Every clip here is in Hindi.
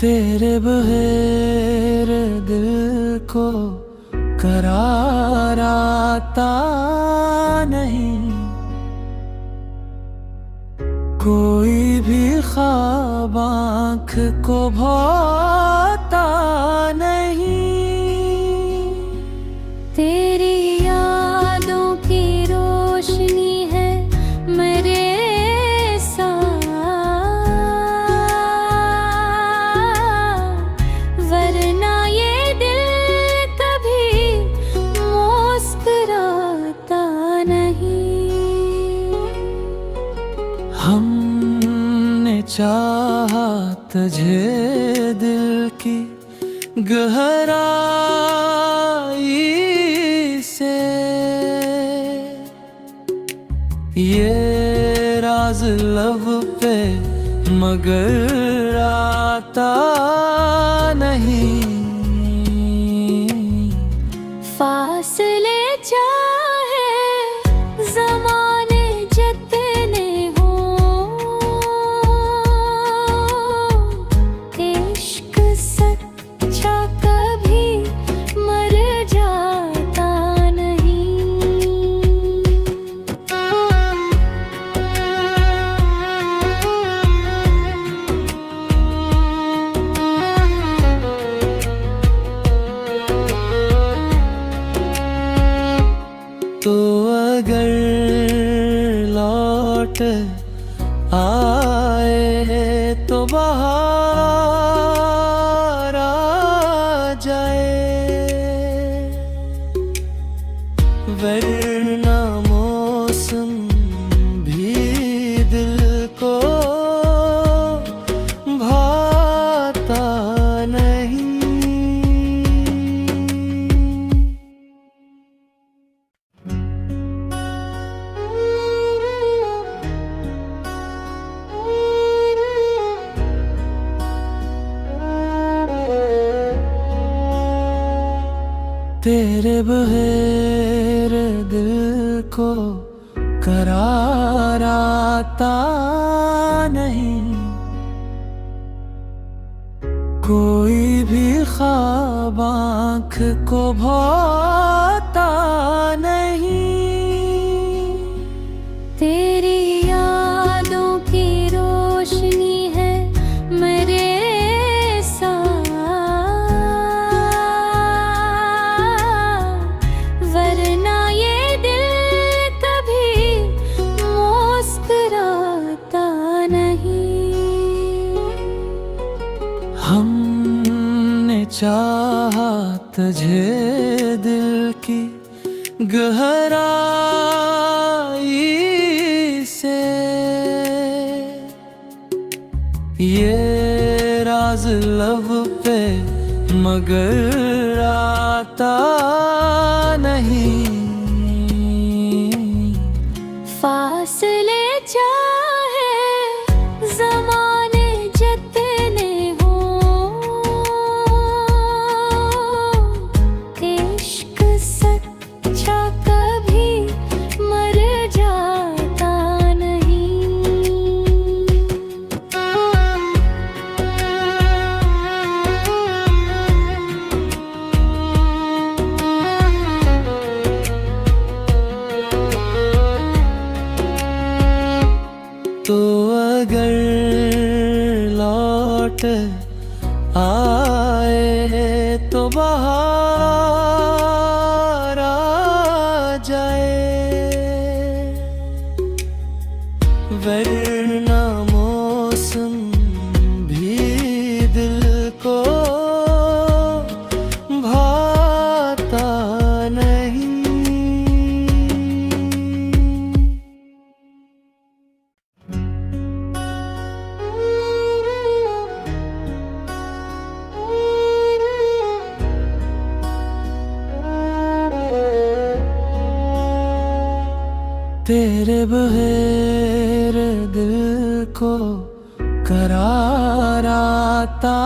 तेरे बहेरे दिल को करार आता नहीं, कोई भी ख्वाब आँख को भाता नहीं। तेरी यादों की रोशनी है मेरे साथ, वरना ये दिल कभी मुस्कुराता नहीं। हमने चाहा तुझे दिल की गहराई से, ये राज लब पे मगर आता नहीं। फासले चाहे ज़माने जितने हों, इश्क सच्चा कभी मर जाता नहीं। तो अगर लौट आए तो बाहर आ जाए, वरना मौसम भी दिल को भाता नहीं। तेरे बहेरे दिल को करार आता नहीं, कोई भी ख्वाब आँख को भाता नहीं। तेरी यादों की रोशनी है मेरे साथ, वरना ये दिल कभी मुस्कुराता नहीं। हमने चाहा तुझे दिल की गहराई से, ये राज लब पे मगर आता नहीं। फासले चाहे ज़माने जितने हों, इश्क सच्चा कभी मर जाता नहीं। तो अगर लौट आए तो बाहर आ जाए, वरना मौसम भी दिल को भाता नहीं। तेरे बहेरे दिल को करार आता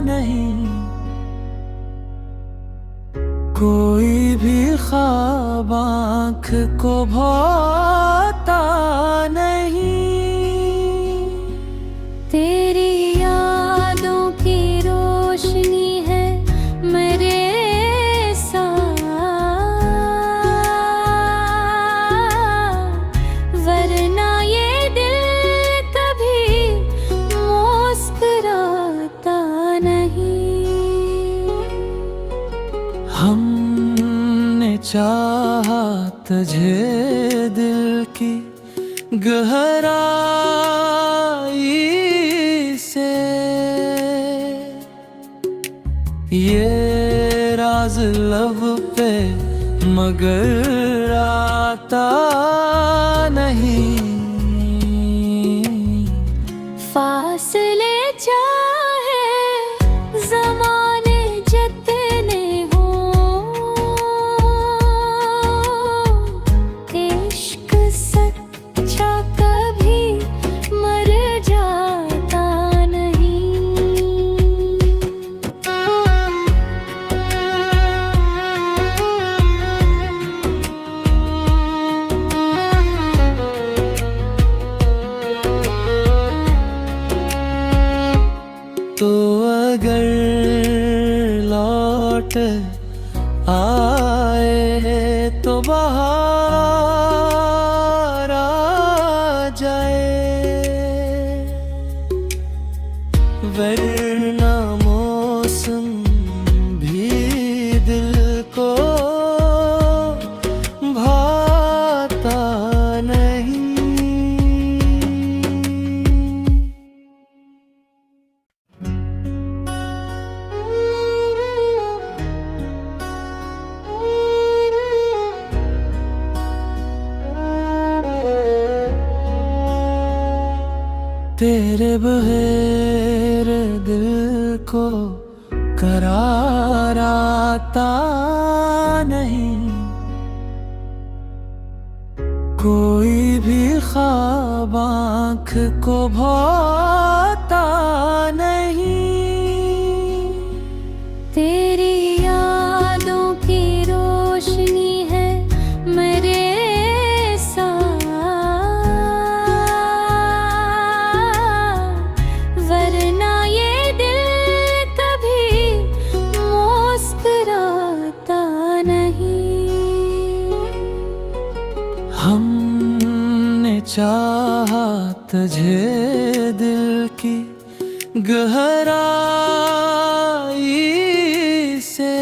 नहीं, कोई भी ख्वाब आँख को भाता नहीं। तेरी यादों चाहा तुझे दिल की गहराई से, ये राज लब पे मगर आता नहीं। फासले चाहे ज़माने जितने हों, इश्क सच्चा कभी मर जाता नहीं। तो अगर लौट आए तो बाहर आ जाए, वरना मौसम भी दिल को भाता नहीं। तेरे बहेर दिल को करार आता नहीं, कोई भी ख्वाब आँख को भाता नहीं। तेरी यादों की रोशनी है मेरे साथ, वरना ये दिल कभी मुस्कुराता नहीं। हमने चाहा तुझे दिल की गहराई से,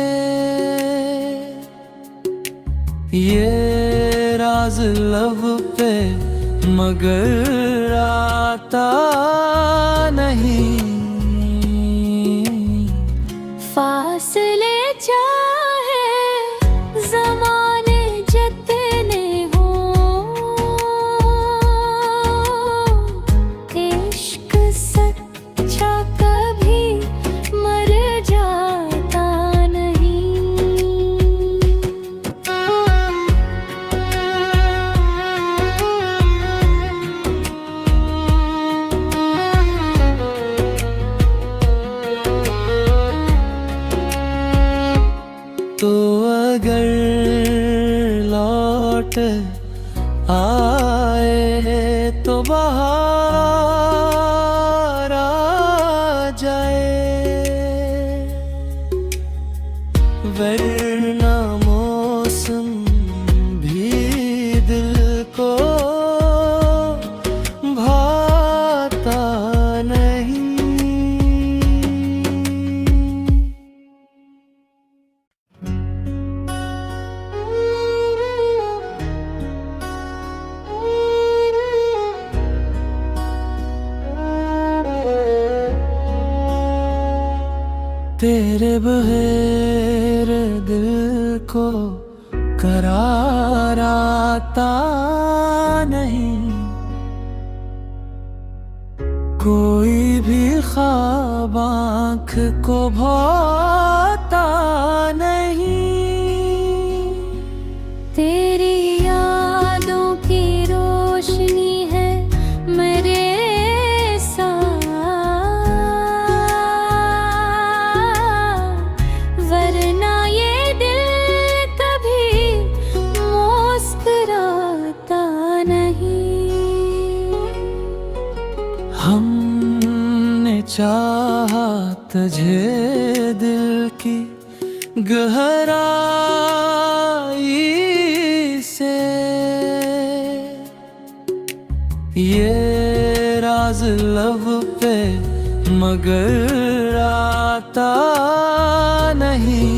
ये राज लब पे मगर आता नहीं। फासले चाहे ज़माने जितने हों, इश्क सच्चा कभी मर जाता नहीं। तो अगर लौट आए तो बाहर आ जाए, वरना मौसम भी दिल को भाता नहीं। तेरे बहेर दिल को करार आता नहीं, कोई भी ख्वाब आँख को भाता नहीं। तेरी यादों की रोशनी है मेरे साथ, वरना ये दिल कभी मुस्कुराता नहीं। हमने चाहा तुझे दिल की गहराई से, ये राज लब पे मगर आता नहीं।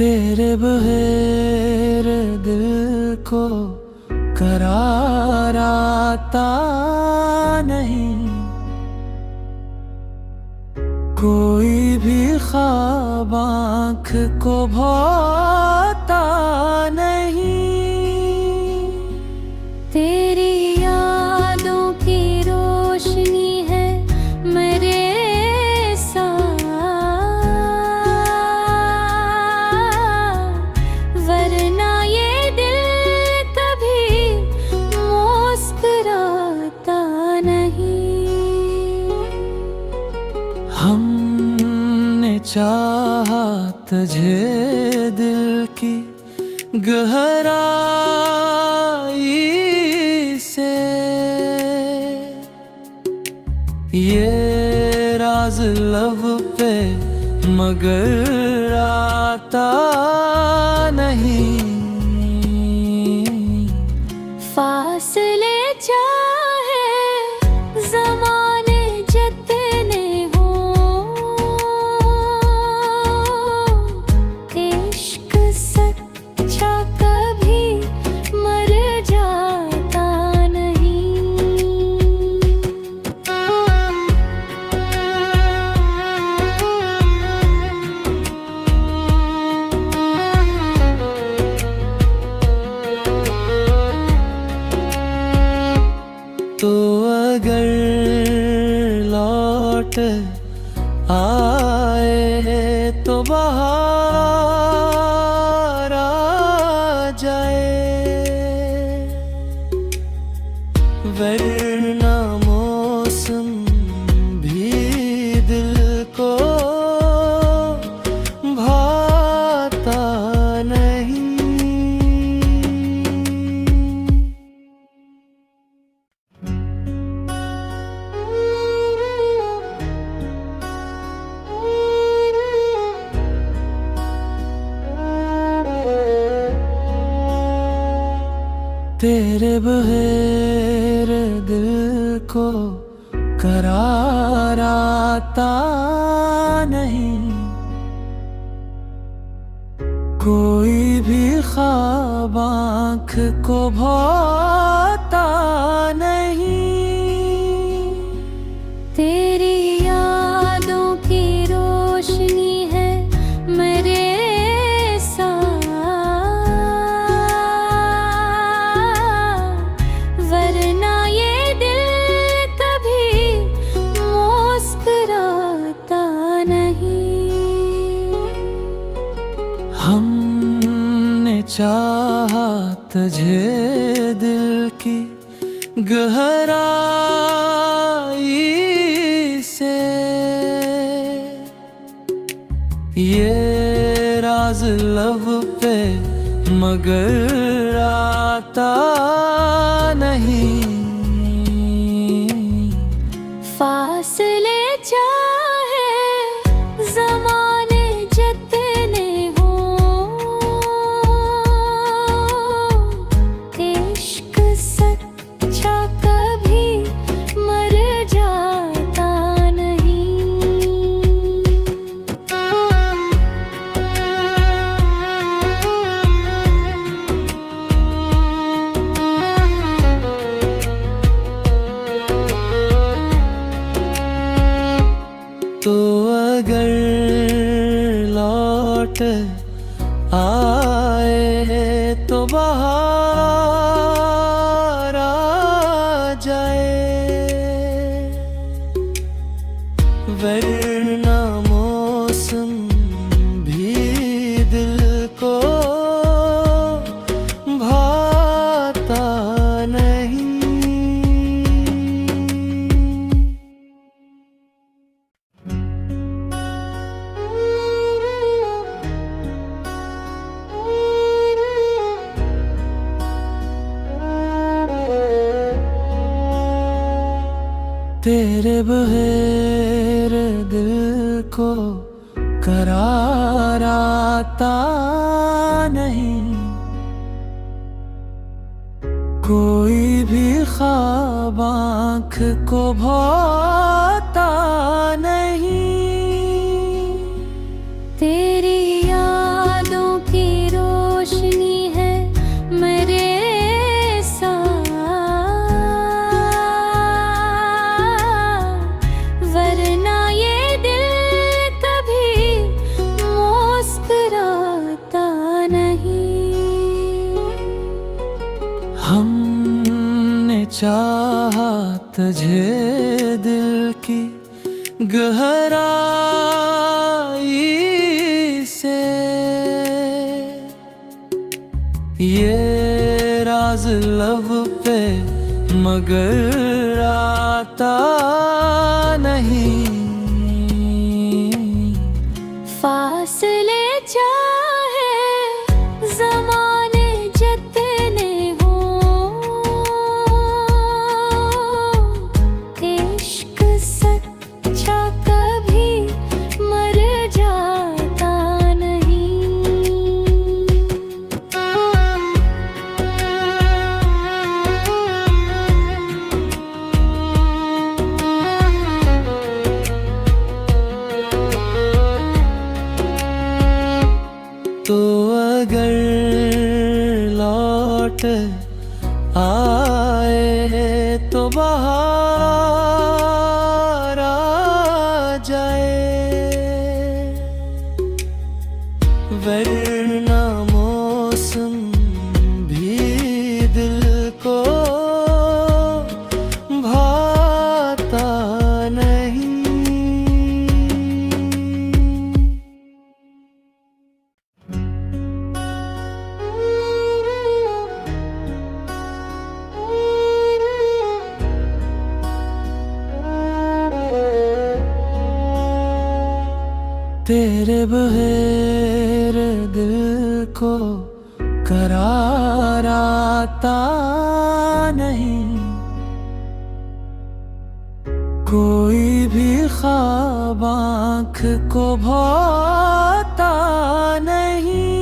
तेरे बहेरे दिल को करार आता नहीं, कोई भी ख्वाब आँख को भाता नहीं। तेरी यादों की रोशनी है मेरे साथ, वरना ये दिल कभी मुस्कुराता नहीं। हमने चाहा तुझे दिल की गहराई से, ये राज लब पे मगर आता नहीं। फासले चाहे ज़माने जितने हों, इश्क सच्चा कभी मर जाता नहीं। तो अगर लौट आए तो बाहर आ जाए, वरना मौसम भी दिल को भाता नहीं। तेरे बहेरे दिल को करार आता नहीं, कोई भी ख्वाब आँख को भाता नहीं। तेरी यादों की रोशनी है मेरे साथ, वरना ये दिल कभी मुस्कुराता नहीं। हमने चाहा तुझे दिल की गहराई से, ये राज लब पे मगर आता नहीं। फासले चाहे ज़माने जितने हों, इश्क सच्चा कभी मर जाता नहीं। तो अगर लौट आए तो बाहर आ जाए, वरना मौसम भी दिल को भाता नहीं। तेरे बहेरे दिल को करार आता नहीं, कोई भी ख्वाब आँख को भाता नहीं। तेरी यादों तुझे दिल की गहराई से, ये राज लब पे मगर आता नहीं। फासले चाहे ज़माने जितने हों, इश्क सच्चा कभी मर जाता नहीं। तो अगर लौट आए तो बाहर आ जाए, वरना मौसम भी दिल को भाता नहीं। तेरे बहेर दिल को करार आता नहीं, कोई भी ख्वाब आँख को भाता नहीं।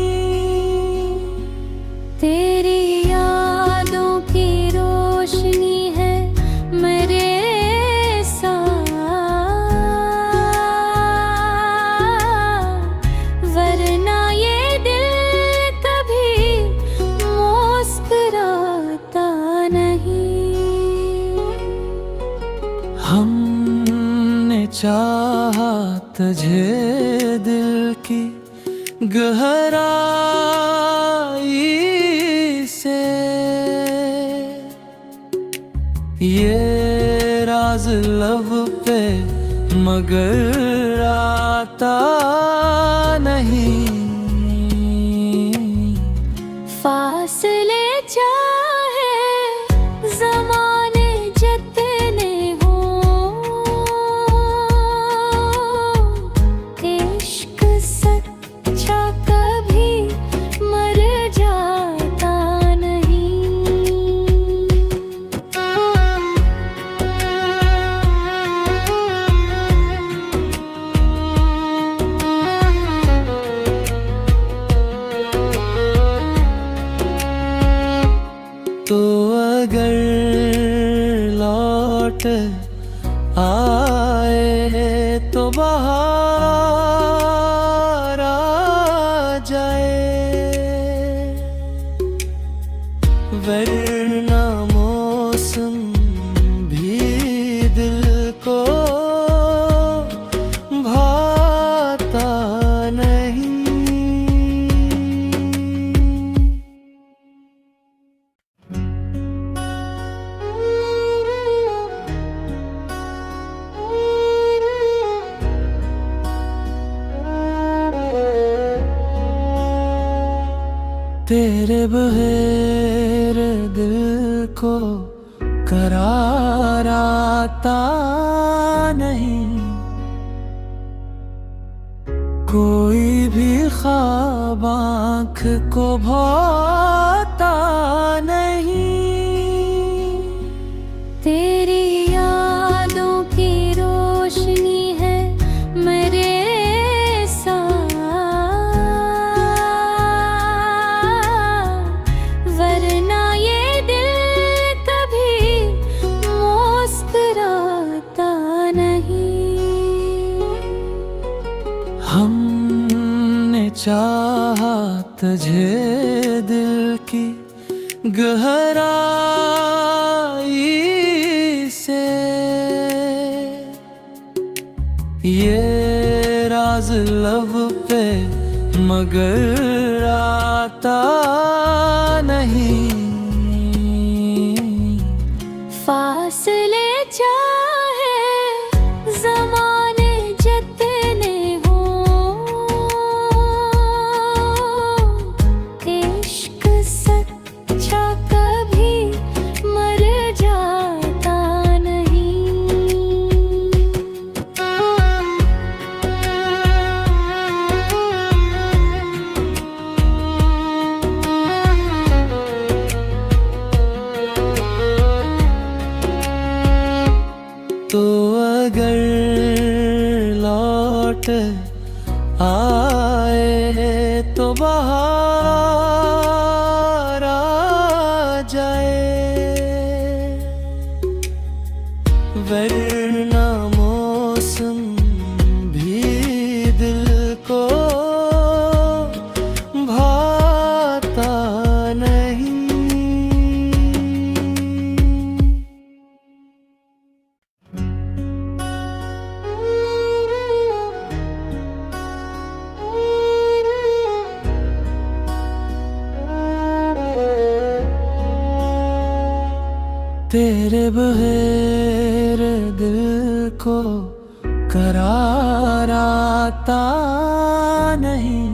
तेरी यादों की रोशनी है मेरे साथ, वरना ये दिल कभी मुस्कुराता नहीं। हमने चाहा तुझे दिल की गहराई से, ये राज लब पे मगर आता नहीं। फासले चाहे ज़माने जितने हों, इश्क सच्चा कभी मर जाता नहीं। तो अगर लौट आए तो बाहर आ जाए, वरना मौसम भी दिल को भाता नहीं। तेरे बहेर दिल को करार आता नहीं, कोई भी ख्वाब आँख को भाता नहीं। तेरी यादों की रोशनी है मेरे साथ, वरना ये दिल कभी मुस्कुराता नहीं। हमने चाहा तुझे दिल की गहराई से, ये राज लब पे मगर आता नहीं। फासले आए तो बाहर आ जाए, वरना मौसम भी दिल को भाता नहीं। तेरे बहेर दिल को करार आता नहीं,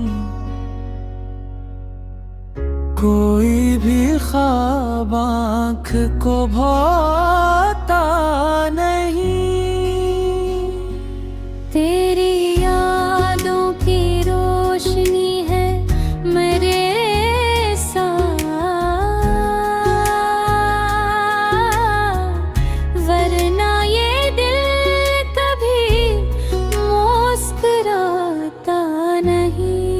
कोई भी ख्वाब आँख को भाता नहीं। तेरी यादों की रोशनी है मेरे साथ, वरना ये दिल कभी मुस्कुराता नहीं।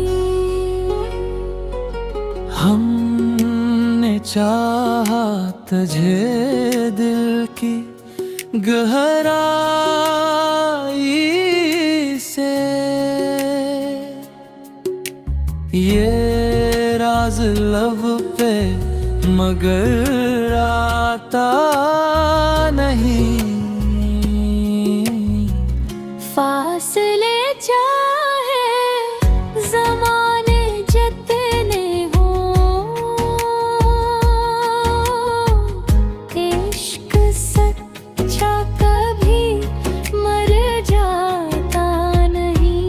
हमने चाहा तुझे दिल की गहराई से, ये राज लब पे मगर आता नहीं। फासले चाहे ज़माने जितने हों, इश्क सच्चा कभी मर जाता नहीं।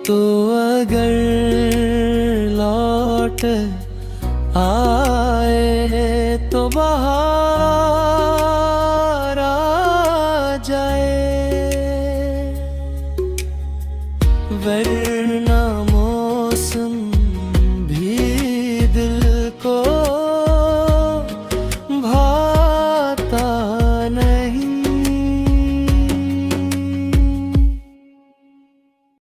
तो अगर लौट आए तो बाहर आ जाए, वरना मौसम